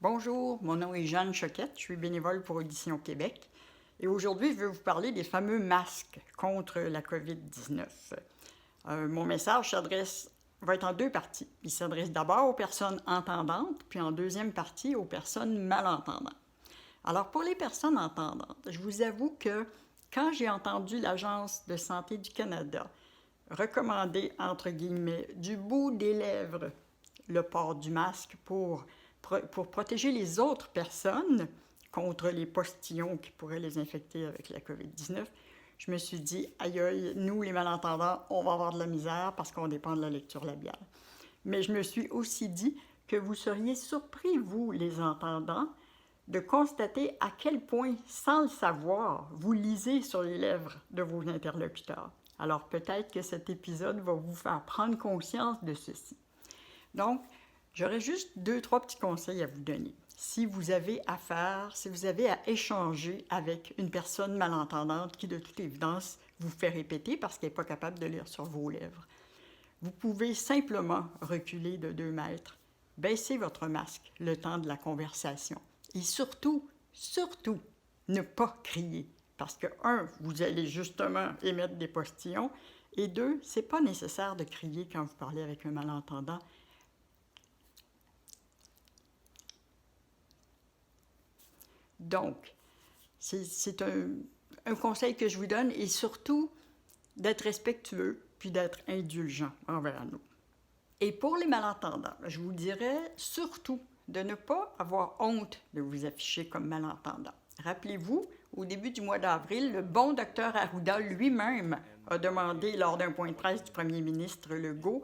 Bonjour, mon nom est Jeanne Choquette, je suis bénévole pour Audition Québec et aujourd'hui, je vais vous parler des fameux masques contre la COVID-19. Mon message va être en deux parties. Il s'adresse d'abord aux personnes entendantes, puis en deuxième partie aux personnes malentendantes. Alors, pour les personnes entendantes, je vous avoue que quand j'ai entendu l'Agence de santé du Canada recommander, entre guillemets, du bout des lèvres le port du masque pour protéger les autres personnes contre les postillons qui pourraient les infecter avec la COVID-19, je me suis dit, aïe aïe, nous les malentendants, on va avoir de la misère parce qu'on dépend de la lecture labiale. Mais je me suis aussi dit que vous seriez surpris, vous les entendants, de constater à quel point, sans le savoir, vous lisez sur les lèvres de vos interlocuteurs. Alors peut-être que cet épisode va vous faire prendre conscience de ceci. Donc, j'aurais juste 2-3 petits conseils à vous donner. Si vous avez à échanger avec une personne malentendante qui, de toute évidence, vous fait répéter parce qu'elle n'est pas capable de lire sur vos lèvres, vous pouvez simplement reculer de 2 mètres, baisser votre masque le temps de la conversation et surtout, ne pas crier. Parce que, 1, vous allez justement émettre des postillons et 2, c'est pas nécessaire de crier quand vous parlez avec un malentendant. Donc, c'est un conseil que je vous donne et surtout d'être respectueux puis d'être indulgent envers nous. Et pour les malentendants, je vous dirais surtout de ne pas avoir honte de vous afficher comme malentendant. Rappelez-vous, au début du mois d'avril, le bon docteur Arruda lui-même a demandé lors d'un point de presse du premier ministre Legault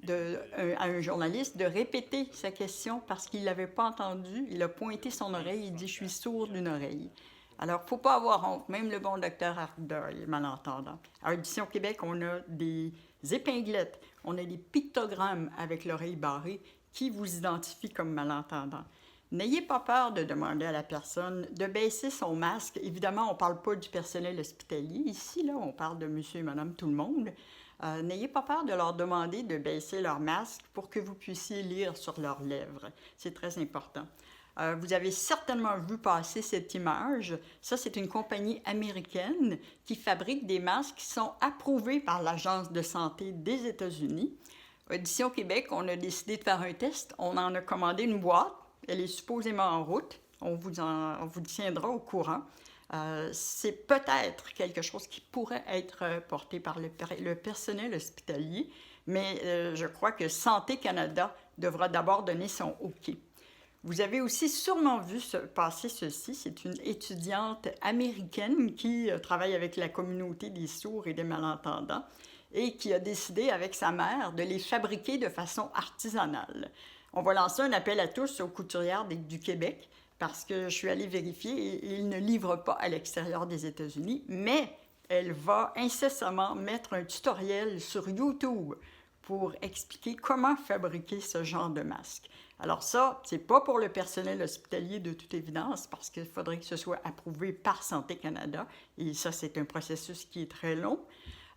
à un journaliste de répéter sa question parce qu'il ne l'avait pas entendu. Il a pointé son oreille et dit « Je suis sourd d'une oreille ». Alors, il ne faut pas avoir honte. Même le bon docteur Arruda est malentendant. À Audition Québec, on a des épinglettes, on a des pictogrammes avec l'oreille barrée qui vous identifient comme malentendant. N'ayez pas peur de demander à la personne de baisser son masque. Évidemment, on ne parle pas du personnel hospitalier. Ici, là, on parle de monsieur et madame tout le monde. N'ayez pas peur de leur demander de baisser leur masque pour que vous puissiez lire sur leurs lèvres. C'est très important. Vous avez certainement vu passer cette image. Ça, c'est une compagnie américaine qui fabrique des masques qui sont approuvés par l'Agence de santé des États-Unis. Audition Québec, on a décidé de faire un test. On en a commandé une boîte. Elle est supposément en route. On vous tiendra au courant. C'est peut-être quelque chose qui pourrait être porté par le personnel hospitalier, mais je crois que Santé Canada devra d'abord donner son OK. Vous avez aussi sûrement vu passer ceci. C'est une étudiante américaine qui travaille avec la communauté des sourds et des malentendants et qui a décidé avec sa mère de les fabriquer de façon artisanale. On va lancer un appel à tous aux couturières du Québec parce que je suis allée vérifier et ils ne livrent pas à l'extérieur des États-Unis, mais elle va incessamment mettre un tutoriel sur YouTube pour expliquer comment fabriquer ce genre de masque. Alors ça, c'est pas pour le personnel hospitalier de toute évidence, parce qu'il faudrait que ce soit approuvé par Santé Canada, et ça, c'est un processus qui est très long.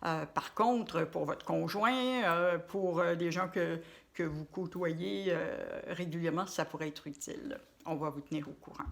Par contre, pour votre conjoint, pour des gens que vous côtoyez régulièrement, ça pourrait être utile. On va vous tenir au courant.